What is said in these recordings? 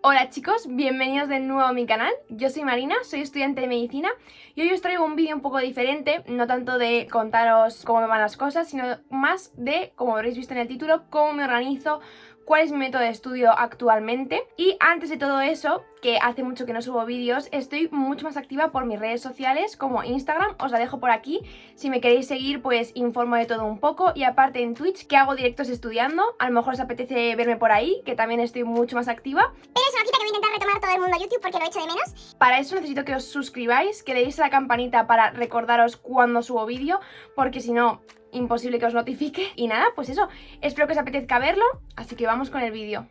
Hola chicos, bienvenidos de nuevo a mi canal. Yo soy Marina, soy estudiante de medicina y hoy os traigo un vídeo un poco diferente, no tanto de contaros cómo me van las cosas, sino más de, como habréis visto en el título, cómo me organizo, cuál es mi método de estudio actualmente. Y antes de todo eso, que hace mucho que no subo vídeos, estoy mucho más activa por mis redes sociales como Instagram, os la dejo por aquí. Si me queréis seguir, pues informo de todo un poco. Y aparte en Twitch, que hago directos estudiando, a lo mejor os apetece verme por ahí, que también estoy mucho más activa. Pero eso no quita que voy a intentar retomar todo el mundo a YouTube porque lo echo de menos. Para eso necesito que os suscribáis, que le deis a la campanita para recordaros cuando subo vídeo, porque si no, imposible que os notifique. Y nada, pues eso, espero que os apetezca verlo, así que vamos con el vídeo.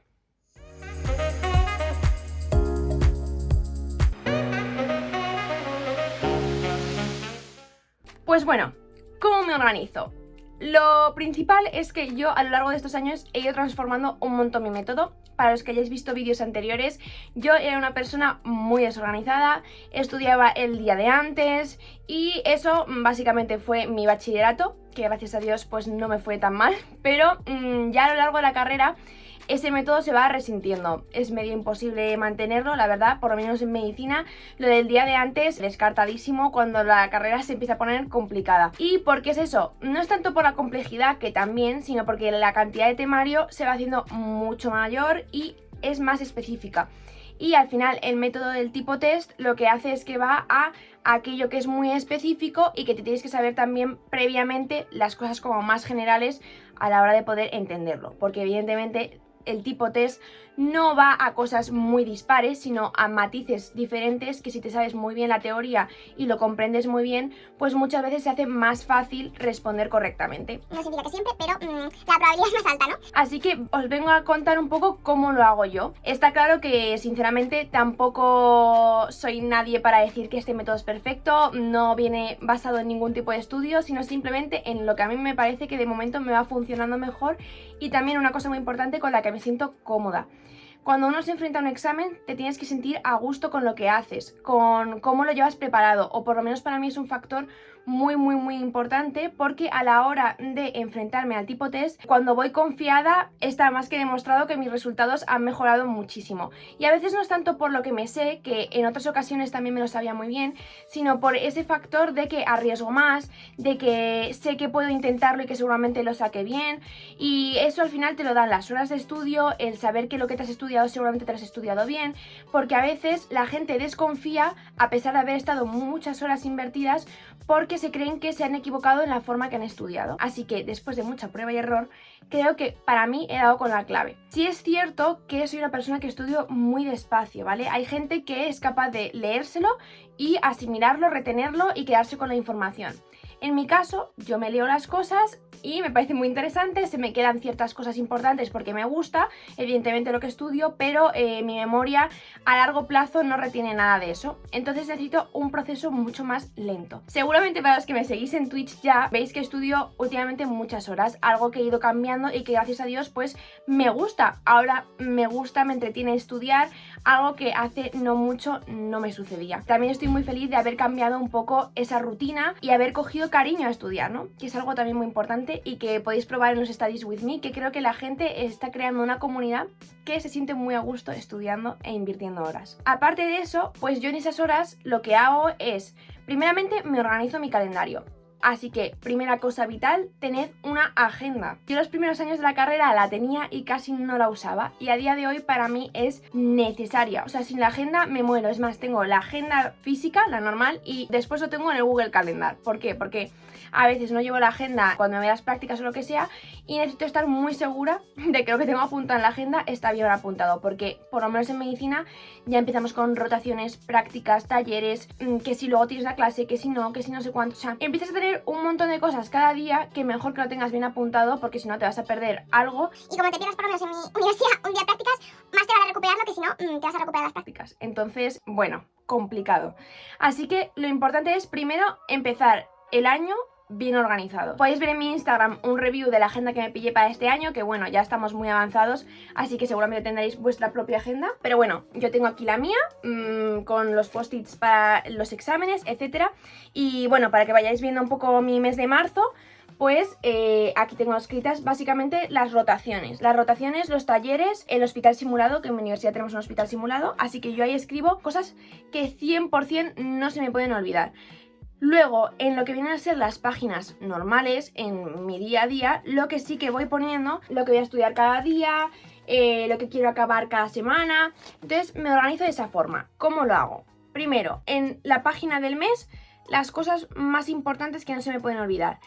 Pues bueno, ¿cómo me organizo? Lo principal es que yo a lo largo de estos años he ido transformando un montón mi método. Para los que hayáis visto vídeos anteriores, yo era una persona muy desorganizada, estudiaba el día de antes y eso básicamente fue mi bachillerato, que gracias a Dios pues no me fue tan mal, pero ya a lo largo de la carrera ese método se va resintiendo. Es medio imposible mantenerlo, la verdad, por lo menos en medicina. Lo del día de antes, descartadísimo cuando la carrera se empieza a poner complicada. ¿Y por qué es eso? No es tanto por la complejidad, que también, sino porque la cantidad de temario se va haciendo mucho mayor y es más específica. Y al final el método del tipo test lo que hace es que va a aquello que es muy específico y que te tienes que saber también previamente las cosas como más generales a la hora de poder entenderlo. Porque evidentemente el tipo test no va a cosas muy dispares, sino a matices diferentes que si te sabes muy bien la teoría y lo comprendes muy bien, pues muchas veces se hace más fácil responder correctamente. No significa que siempre, pero la probabilidad es más alta, ¿no? Así que os vengo a contar un poco cómo lo hago yo. Está claro que sinceramente tampoco soy nadie para decir que este método es perfecto, no viene basado en ningún tipo de estudio, sino simplemente en lo que a mí me parece que de momento me va funcionando mejor y también una cosa muy importante con la que me siento cómoda. Cuando uno se enfrenta a un examen, te tienes que sentir a gusto con lo que haces, con cómo lo llevas preparado, o por lo menos para mí es un factor muy importante, porque a la hora de enfrentarme al tipo test, cuando voy confiada, está más que demostrado que mis resultados han mejorado muchísimo. Y a veces no es tanto por lo que me sé, que en otras ocasiones también me lo sabía muy bien, sino por ese factor de que arriesgo más, de que sé que puedo intentarlo y que seguramente lo saque bien, y eso al final te lo dan las horas de estudio, el saber que lo que te has estudiado seguramente te lo has estudiado bien, porque a veces la gente desconfía a pesar de haber estado muchas horas invertidas porque se creen que se han equivocado en la forma que han estudiado. Así que después de mucha prueba y error, creo que para mí he dado con la clave. Sí es cierto que soy una persona que estudio muy despacio, ¿vale? Hay gente que es capaz de leérselo y asimilarlo, retenerlo y quedarse con la información. En mi caso, yo me leo las cosas y me parece muy interesante, se me quedan ciertas cosas importantes porque me gusta, evidentemente lo que estudio, pero mi memoria a largo plazo no retiene nada de eso. Entonces necesito un proceso mucho más lento. Seguramente para los que me seguís en Twitch ya veis que estudio últimamente muchas horas, algo que he ido cambiando y que gracias a Dios pues me gusta. Ahora me gusta, me entretiene estudiar, algo que hace no mucho no me sucedía. También estoy muy feliz de haber cambiado un poco esa rutina y haber cogido cariño a estudiar, ¿no? Que es algo también muy importante y que podéis probar en los Studies With Me, que creo que la gente está creando una comunidad que se siente muy a gusto estudiando e invirtiendo horas. Aparte de eso, pues yo en esas horas lo que hago es, primeramente me organizo mi calendario. Así que, primera cosa vital, tened una agenda. Yo los primeros años de la carrera la tenía y casi no la usaba, y a día de hoy para mí es necesaria. O sea, sin la agenda me muero. Es más, tengo la agenda física, la normal, y después lo tengo en el Google Calendar. ¿Por qué? Porque a veces no llevo la agenda cuando me voy a las prácticas o lo que sea y necesito estar muy segura de que lo que tengo apuntado en la agenda está bien apuntado, porque por lo menos en medicina ya empezamos con rotaciones, prácticas, talleres, que si luego tienes la clase, que si no sé cuánto. O sea, empiezas a tener un montón de cosas cada día que mejor que lo tengas bien apuntado, porque si no te vas a perder algo. Y como te pierdas por lo menos en mi universidad un día de prácticas, más te van a recuperarlo que si no, te vas a recuperar las prácticas. Entonces, bueno, complicado. Así que lo importante es primero empezar el año bien organizado. Podéis ver en mi Instagram un review de la agenda que me pillé para este año, que bueno, ya estamos muy avanzados, así que seguramente tendréis vuestra propia agenda. Pero bueno, yo tengo aquí la mía, con los post-its para los exámenes, etcétera. Y bueno, para que vayáis viendo un poco mi mes de marzo, pues aquí tengo escritas básicamente las rotaciones. Las rotaciones, los talleres, el hospital simulado, que en mi universidad tenemos un hospital simulado, así que yo ahí escribo cosas que 100% no se me pueden olvidar. Luego, en lo que vienen a ser las páginas normales, en mi día a día, lo que sí que voy poniendo, lo que voy a estudiar cada día, lo que quiero acabar cada semana. Entonces me organizo de esa forma. ¿Cómo lo hago? Primero, en la página del mes, las cosas más importantes que no se me pueden olvidar.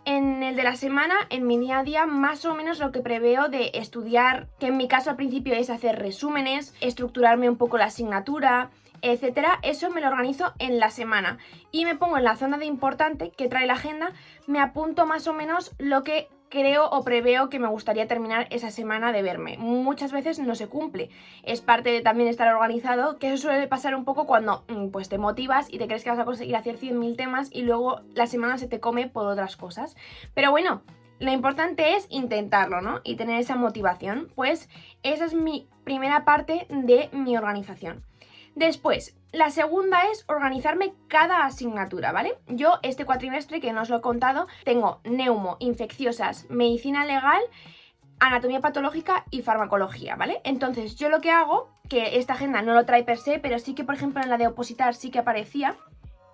En el de la semana, en mi día a día, más o menos lo que preveo de estudiar, que en mi caso al principio es hacer resúmenes, estructurarme un poco la asignatura, etcétera. Eso me lo organizo en la semana y me pongo en la zona de importante que trae la agenda, me apunto más o menos lo que creo o preveo que me gustaría terminar esa semana de verme. Muchas veces no se cumple, es parte de también estar organizado, que eso suele pasar un poco cuando pues te motivas y te crees que vas a conseguir hacer 100.000 temas y luego la semana se te come por otras cosas. Pero bueno, lo importante es intentarlo, ¿no? Y tener esa motivación. Pues esa es mi primera parte de mi organización. Después, la segunda es organizarme cada asignatura, ¿vale? Yo este cuatrimestre, que no os lo he contado, tengo neumo, infecciosas, medicina legal, anatomía patológica y farmacología, ¿vale? Entonces yo lo que hago, que esta agenda no lo trae per se, pero sí que por ejemplo en la de opositar sí que aparecía.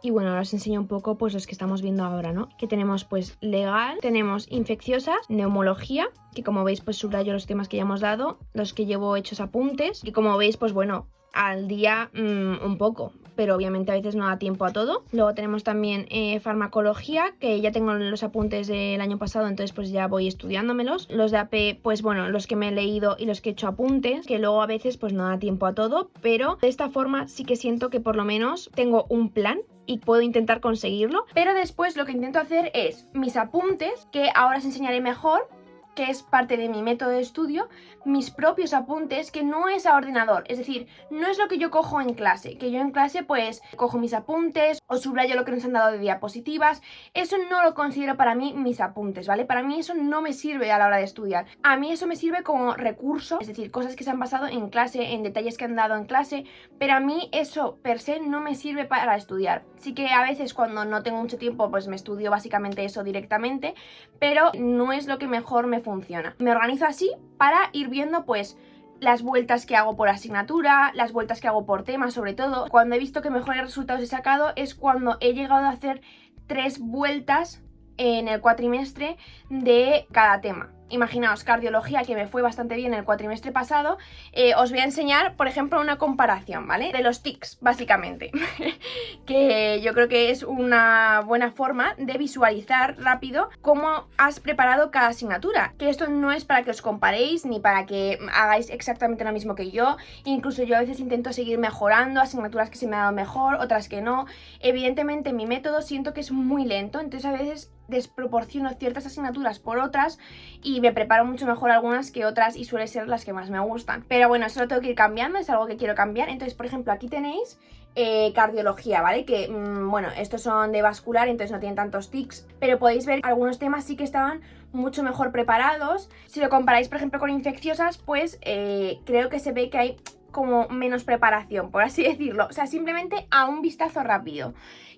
Y bueno, ahora os enseño un poco pues los que estamos viendo ahora, ¿no? Que tenemos pues legal, tenemos infecciosas, neumología, que como veis pues subrayo los temas que ya hemos dado, los que llevo hechos apuntes, y como veis pues bueno, al día un poco, pero obviamente a veces no da tiempo a todo. Luego tenemos también farmacología, que ya tengo los apuntes del año pasado, entonces pues ya voy estudiándomelos. Los de AP, pues bueno, los que me he leído y los que he hecho apuntes, que luego a veces pues no da tiempo a todo, pero de esta forma sí que siento que por lo menos tengo un plan y puedo intentar conseguirlo. Pero después lo que intento hacer es mis apuntes, que ahora os enseñaré mejor, que es parte de mi método de estudio, mis propios apuntes, que no es a ordenador, es decir, no es lo que yo cojo en clase, que yo en clase pues cojo mis apuntes o subrayo lo que nos han dado de diapositivas. Eso no lo considero para mí mis apuntes, ¿vale? Para mí eso no me sirve a la hora de estudiar. A mí eso me sirve como recurso, es decir, cosas que se han basado en clase, en detalles que han dado en clase, pero a mí eso per se no me sirve para estudiar. Sí que a veces cuando no tengo mucho tiempo pues me estudio básicamente eso directamente, pero no es lo que mejor me funciona. Me organizo así para ir viendo pues las vueltas que hago por asignatura, las vueltas que hago por tema, sobre todo. Cuando he visto que mejores resultados he sacado es cuando he llegado a hacer 3 vueltas en el cuatrimestre de cada tema. Imaginaos, cardiología, que me fue bastante bien el cuatrimestre pasado. Os voy a enseñar, por ejemplo, una comparación, ¿vale? De los tics, básicamente. Que yo creo que es una buena forma de visualizar rápido cómo has preparado cada asignatura. Que esto no es para que os comparéis, ni para que hagáis exactamente lo mismo que yo. Incluso yo a veces intento seguir mejorando, asignaturas que se me han dado mejor, otras que no. Evidentemente mi método siento que es muy lento, entonces a veces desproporciono ciertas asignaturas por otras y me preparo mucho mejor algunas que otras y suele ser las que más me gustan. Pero bueno, eso lo tengo que ir cambiando, es algo que quiero cambiar. Entonces, por ejemplo, aquí tenéis cardiología, ¿vale? Que, bueno, estos son de vascular, entonces no tienen tantos tics, pero podéis ver algunos temas sí que estaban mucho mejor preparados. Si lo comparáis, por ejemplo, con infecciosas, pues creo que se ve que hay como menos preparación, por así decirlo. O sea, simplemente a un vistazo rápido.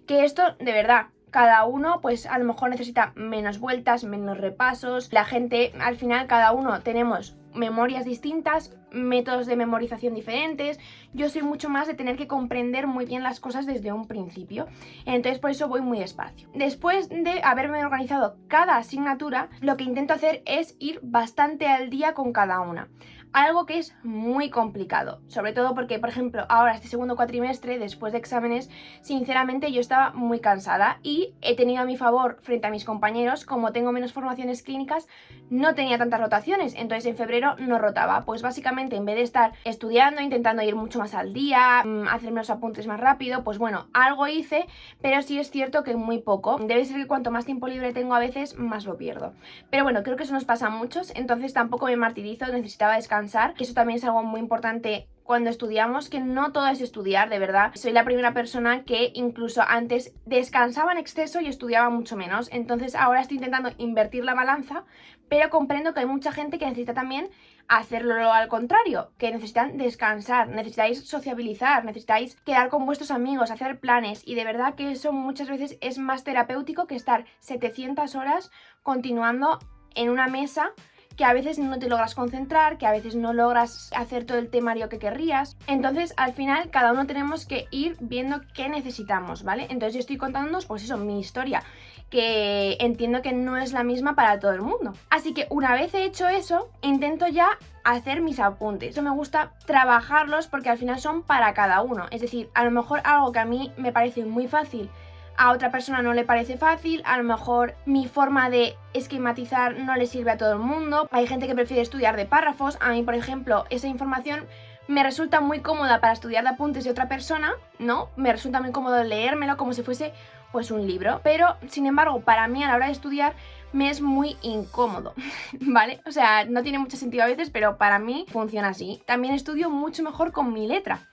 Que esto, de verdad, cada uno pues a lo mejor necesita menos vueltas, menos repasos. La gente, al final, cada uno tenemos memorias distintas, métodos de memorización diferentes. Yo soy mucho más de tener que comprender muy bien las cosas desde un principio, entonces por eso voy muy despacio. Después de haberme organizado cada asignatura, lo que intento hacer es ir bastante al día con cada una. Algo que es muy complicado, sobre todo porque, por ejemplo, ahora este segundo cuatrimestre, después de exámenes, sinceramente yo estaba muy cansada y he tenido a mi favor frente a mis compañeros, como tengo menos formaciones clínicas, no tenía tantas rotaciones, entonces en febrero no rotaba. Pues básicamente en vez de estar estudiando, intentando ir mucho más al día, hacerme los apuntes más rápido, pues bueno, algo hice, pero sí es cierto que muy poco. Debe ser que cuanto más tiempo libre tengo a veces, más lo pierdo. Pero bueno, creo que eso nos pasa a muchos, entonces tampoco me martirizo, necesitaba descansar, que eso también es algo muy importante cuando estudiamos, que no todo es estudiar, de verdad. Soy la primera persona que incluso antes descansaba en exceso y estudiaba mucho menos, entonces ahora estoy intentando invertir la balanza, pero comprendo que hay mucha gente que necesita también hacerlo al contrario, que necesitan descansar, necesitáis sociabilizar, necesitáis quedar con vuestros amigos, hacer planes, y de verdad que eso muchas veces es más terapéutico que estar 700 horas continuando en una mesa, que a veces no te logras concentrar, que a veces no logras hacer todo el temario que querrías. Entonces, al final, cada uno tenemos que ir viendo qué necesitamos, ¿vale? Entonces yo estoy contándoos, pues eso, mi historia, que entiendo que no es la misma para todo el mundo. Así que una vez he hecho eso, intento ya hacer mis apuntes. Eso me gusta trabajarlos porque al final son para cada uno. Es decir, a lo mejor algo que a mí me parece muy fácil, a otra persona no le parece fácil, a lo mejor mi forma de esquematizar no le sirve a todo el mundo. Hay gente que prefiere estudiar de párrafos. A mí, por ejemplo, esa información me resulta muy cómoda para estudiar de apuntes de otra persona, ¿no? Me resulta muy cómodo leérmelo como si fuese pues un libro, pero sin embargo para mí a la hora de estudiar me es muy incómodo, ¿vale? O sea, no tiene mucho sentido a veces, pero para mí funciona así. También estudio mucho mejor con mi letra.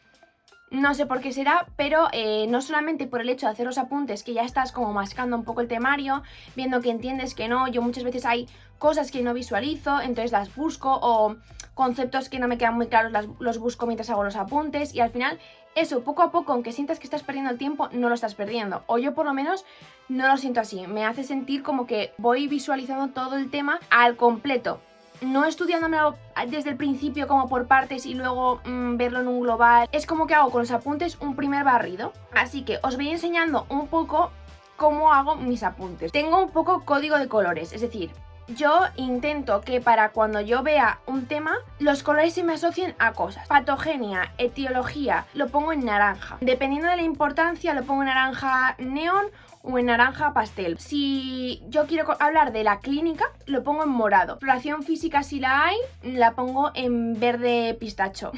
No sé por qué será, pero no solamente por el hecho de hacer los apuntes, que ya estás como mascando un poco el temario, viendo que entiendes que no. Yo muchas veces hay cosas que no visualizo, entonces las busco, o conceptos que no me quedan muy claros los busco mientras hago los apuntes, y al final eso, poco a poco, aunque sientas que estás perdiendo el tiempo, no lo estás perdiendo. O yo por lo menos no lo siento así, me hace sentir como que voy visualizando todo el tema al completo. No estudiándomelo desde el principio como por partes y luego verlo en un global. Es como que hago con los apuntes un primer barrido. Así que os voy enseñando un poco cómo hago mis apuntes. Tengo un poco código de colores, es decir, yo intento que para cuando yo vea un tema, los colores se me asocien a cosas. Patogenia, etiología, lo pongo en naranja. Dependiendo de la importancia, lo pongo en naranja neón o en naranja pastel. Si yo quiero hablar de la clínica, lo pongo en morado. Exploración física, si la hay, la pongo en verde pistacho.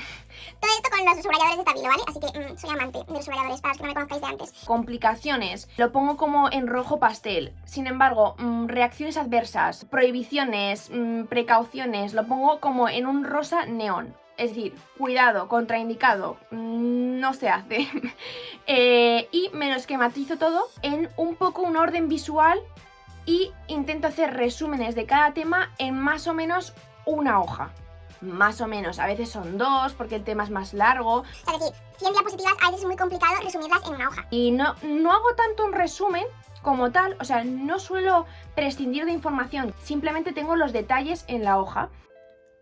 Todo esto con los subrayadores de Stabilo, ¿vale? Así que soy amante de los subrayadores, para los que no me conozcáis de antes. Complicaciones, lo pongo como en rojo pastel. Sin embargo, reacciones adversas, prohibiciones, precauciones, lo pongo como en un rosa neón. Es decir, cuidado, contraindicado, no se hace. Y me lo esquematizo todo en un poco un orden visual y intento hacer resúmenes de cada tema en más o menos una hoja. Más o menos, a veces son 2 porque el tema es más largo. Es decir, 100 diapositivas a veces es muy complicado resumirlas en una hoja. Y no hago tanto un resumen como tal, o sea, no suelo prescindir de información, simplemente tengo los detalles en la hoja.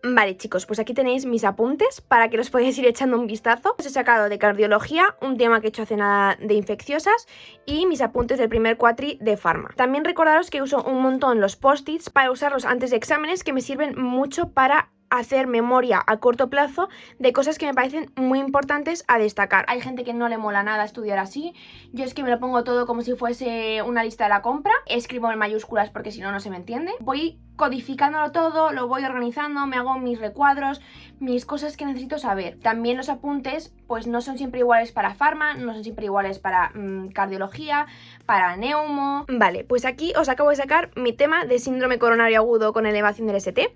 Vale, chicos, pues aquí tenéis mis apuntes para que los podáis ir echando un vistazo. Os he sacado de cardiología, un tema que he hecho hace nada de infecciosas, y mis apuntes del primer cuatri de farma. También recordaros que uso un montón los post-its para usarlos antes de exámenes, que me sirven mucho para hacer memoria a corto plazo de cosas que me parecen muy importantes a destacar. Hay gente que no le mola nada estudiar así. Yo es que me lo pongo todo como si fuese una lista de la compra. Escribo en mayúsculas porque si no, no se me entiende. Voy codificándolo todo, lo voy organizando, me hago mis recuadros, mis cosas que necesito saber. También los apuntes pues no son siempre iguales para farma, no son siempre iguales para cardiología, para neumo. Vale, pues aquí os acabo de sacar mi tema de síndrome coronario agudo con elevación del ST.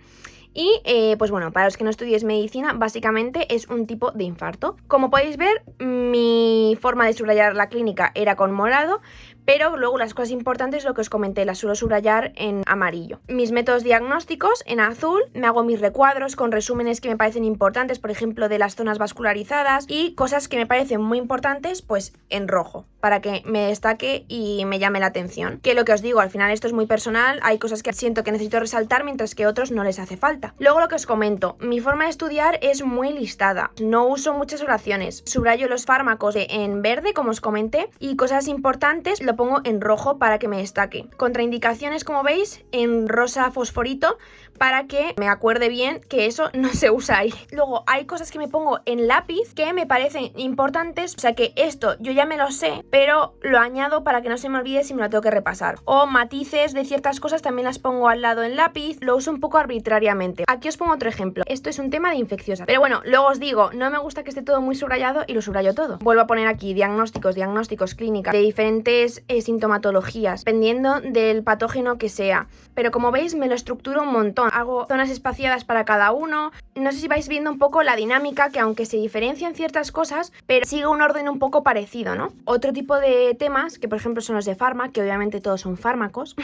Y pues bueno, para los que no estudiéis medicina, básicamente es un tipo de infarto. Como podéis ver, mi forma de subrayar la clínica era con morado, pero luego las cosas importantes, lo que os comenté, las suelo subrayar en amarillo. Mis métodos diagnósticos en azul, me hago mis recuadros con resúmenes que me parecen importantes, por ejemplo, de las zonas vascularizadas, y cosas que me parecen muy importantes, pues en rojo, para que me destaque y me llame la atención. Que lo que os digo, al final esto es muy personal, hay cosas que siento que necesito resaltar, mientras que otros no les hace falta. Luego lo que os comento, mi forma de estudiar es muy listada, no uso muchas oraciones, subrayo los fármacos en verde, como os comenté, y cosas importantes lo pongo en rojo para que me destaque. Contraindicaciones, como veis, en rosa fosforito, para que me acuerde bien que eso no se usa ahí. Luego hay cosas que me pongo en lápiz que me parecen importantes, o sea que esto yo ya me lo sé, pero lo añado para que no se me olvide si me lo tengo que repasar. O matices de ciertas cosas también las pongo al lado en lápiz, lo uso un poco arbitrariamente. Aquí os pongo otro ejemplo. Esto es un tema de infecciosas, pero bueno, luego os digo, no me gusta que esté todo muy subrayado y lo subrayo todo. Vuelvo a poner aquí diagnósticos, clínica, de diferentes diferentes sintomatologías, dependiendo del patógeno que sea. Pero como veis, me lo estructuro un montón. Hago zonas espaciadas para cada uno. No sé si vais viendo un poco la dinámica, que aunque se diferencian ciertas cosas, pero sigue un orden un poco parecido, ¿no? Otro tipo de temas, que por ejemplo son los de farma, que obviamente todos son fármacos,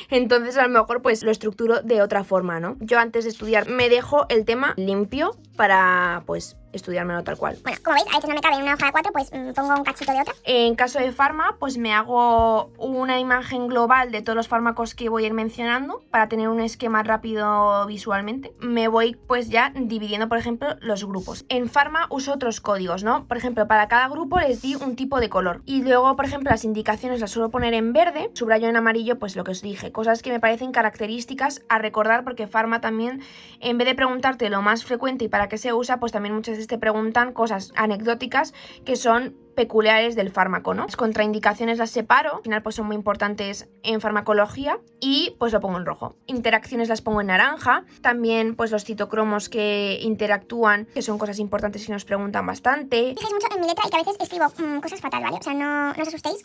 entonces a lo mejor pues lo estructuro de otra forma, ¿no? Yo antes de estudiar me dejo el tema limpio para pues estudiármelo tal cual. Bueno, como veis, a veces no me cabe en una hoja de 4, pues pongo un cachito de otra. En caso de farma, pues me hago una imagen global de todos los fármacos que voy a ir mencionando para tener un esquema rápido visualmente. Me voy pues ya dividiendo, por ejemplo, los grupos. En farma uso otros códigos, ¿no? Por ejemplo, para cada grupo les di un tipo de color. Y luego, por ejemplo, las indicaciones las suelo poner en verde, subrayo en amarillo, pues lo que os dije, cosas que me parecen características a recordar, porque farma también, en vez de preguntarte lo más frecuente y para qué se usa, pues también muchas veces te preguntan cosas anecdóticas que son peculiares del fármaco, ¿no? Las contraindicaciones las separo, al final pues son muy importantes en farmacología y pues lo pongo en rojo. Interacciones las pongo en naranja, también pues los citocromos que interactúan, que son cosas importantes y nos preguntan bastante. Fijéis mucho en mi letra y que a veces escribo cosas fatal, ¿vale? O sea, no os asustéis.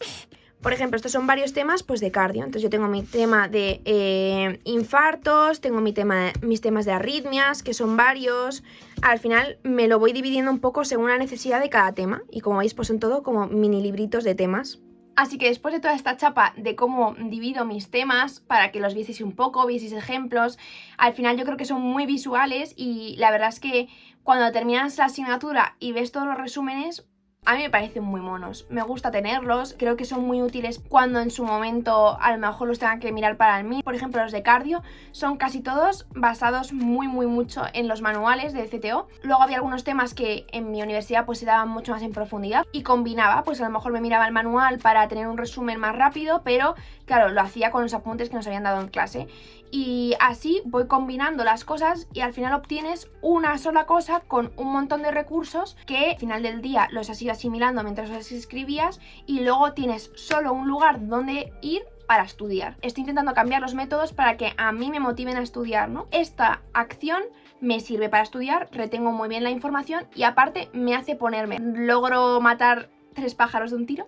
Por ejemplo, estos son varios temas pues de cardio. Entonces yo tengo mi tema de infartos, tengo mis temas de arritmias, que son varios. Al final me lo voy dividiendo un poco según la necesidad de cada tema. Y como veis, pues son todo como mini libritos de temas. Así que después de toda esta chapa de cómo divido mis temas, para que los vieseis un poco, vieseis ejemplos, al final yo creo que son muy visuales y la verdad es que cuando terminas la asignatura y ves todos los resúmenes, a mí me parecen muy monos, me gusta tenerlos, creo que son muy útiles cuando en su momento a lo mejor los tengan que mirar para el MIR. Por ejemplo, los de cardio son casi todos basados muy mucho en los manuales de CTO. Luego había algunos temas que en mi universidad pues se daban mucho más en profundidad y combinaba, pues a lo mejor me miraba el manual para tener un resumen más rápido, pero claro, lo hacía con los apuntes que nos habían dado en clase. Y así voy combinando las cosas y al final obtienes una sola cosa con un montón de recursos que al final del día los has ido asimilando mientras los escribías y luego tienes solo un lugar donde ir para estudiar. Estoy intentando cambiar los métodos para que a mí me motiven a estudiar, ¿no? Esta acción me sirve para estudiar, retengo muy bien la información y aparte me hace ponerme. Logro matar 3 pájaros de un tiro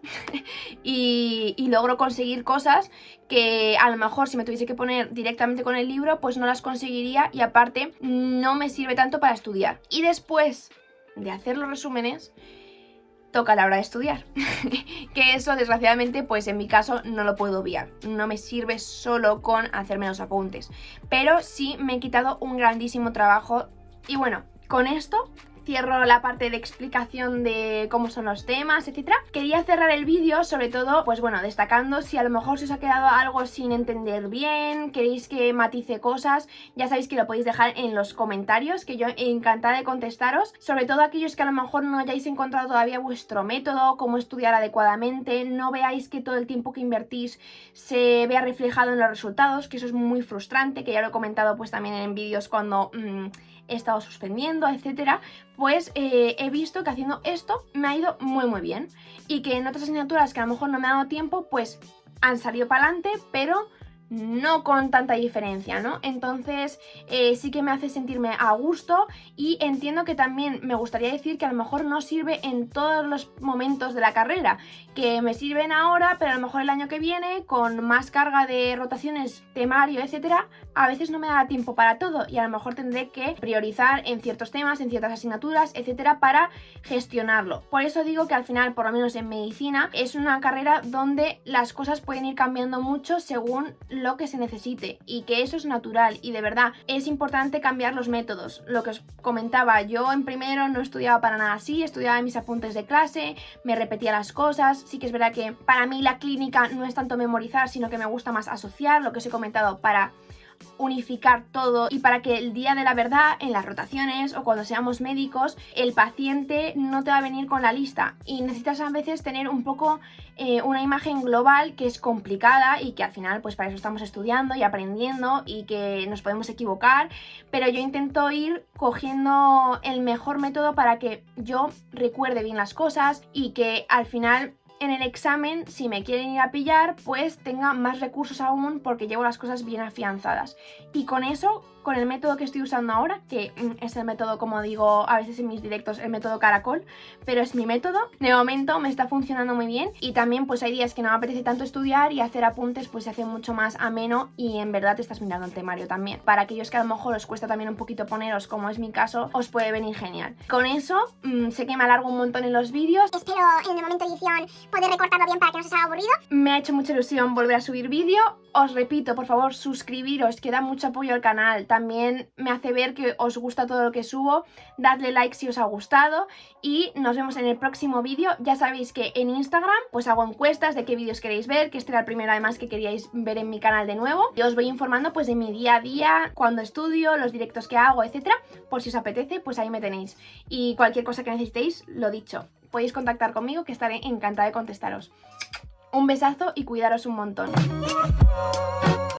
y logro conseguir cosas que a lo mejor si me tuviese que poner directamente con el libro pues no las conseguiría y aparte no me sirve tanto para estudiar. Y después de hacer los resúmenes toca la hora de estudiar que eso desgraciadamente pues en mi caso no lo puedo obviar, no me sirve solo con hacerme los apuntes, pero sí me he quitado un grandísimo trabajo. Y bueno, con esto cierro la parte de explicación de cómo son los temas, etcétera. Quería cerrar el vídeo sobre todo, pues bueno, destacando si a lo mejor se os ha quedado algo sin entender bien, queréis que matice cosas, ya sabéis que lo podéis dejar en los comentarios, que yo encantada de contestaros, sobre todo aquellos que a lo mejor no hayáis encontrado todavía vuestro método, cómo estudiar adecuadamente, no veáis que todo el tiempo que invertís se vea reflejado en los resultados, que eso es muy frustrante, que ya lo he comentado pues también en vídeos cuando he estado suspendiendo, etcétera. Pues he visto que haciendo esto me ha ido muy bien y que en otras asignaturas que a lo mejor no me ha dado tiempo pues han salido para adelante, pero no con tanta diferencia, ¿no? Entonces sí que me hace sentirme a gusto y entiendo que también me gustaría decir que a lo mejor no sirve en todos los momentos de la carrera, que me sirven ahora, pero a lo mejor el año que viene, con más carga de rotaciones, temario, etcétera, a veces no me da tiempo para todo y a lo mejor tendré que priorizar en ciertos temas, en ciertas asignaturas, etcétera, para gestionarlo. Por eso digo que al final, por lo menos en medicina, es una carrera donde las cosas pueden ir cambiando mucho según lo que se necesite y que eso es natural y de verdad es importante cambiar los métodos. Lo que os comentaba, yo en primero no estudiaba para nada así, estudiaba en mis apuntes de clase, me repetía las cosas. Sí que es verdad que para mí la clínica no es tanto memorizar, sino que me gusta más asociar, lo que os he comentado, para unificar todo y para que el día de la verdad en las rotaciones o cuando seamos médicos el paciente no te va a venir con la lista y necesitas a veces tener un poco una imagen global que es complicada y que al final pues para eso estamos estudiando y aprendiendo y que nos podemos equivocar, pero yo intento ir cogiendo el mejor método para que yo recuerde bien las cosas y que al final en el examen, si me quieren ir a pillar, pues tenga más recursos aún porque llevo las cosas bien afianzadas. Y con eso con el método que estoy usando ahora, que es el método, como digo a veces en mis directos, el método caracol, pero es mi método. De momento me está funcionando muy bien y también pues hay días que no me apetece tanto estudiar y hacer apuntes pues se hace mucho más ameno y en verdad te estás mirando el temario también. Para aquellos que a lo mejor os cuesta también un poquito poneros, como es mi caso, os puede venir genial. Con eso, sé que me alargo un montón en los vídeos. Espero en el momento de edición poder recortarlo bien para que no se os haga aburrido. Me ha hecho mucha ilusión volver a subir vídeo. Os repito, por favor, suscribiros, que da mucho apoyo al canal. También me hace ver que os gusta todo lo que subo. Dadle like si os ha gustado y nos vemos en el próximo vídeo. Ya sabéis que en Instagram pues hago encuestas de qué vídeos queréis ver, que este era el primero además que queríais ver en mi canal de nuevo. Y os voy informando pues de mi día a día, cuando estudio, los directos que hago, etcétera. Por si os apetece, pues ahí me tenéis. Y cualquier cosa que necesitéis, lo dicho, podéis contactar conmigo que estaré encantada de contestaros. Un besazo y cuidaros un montón.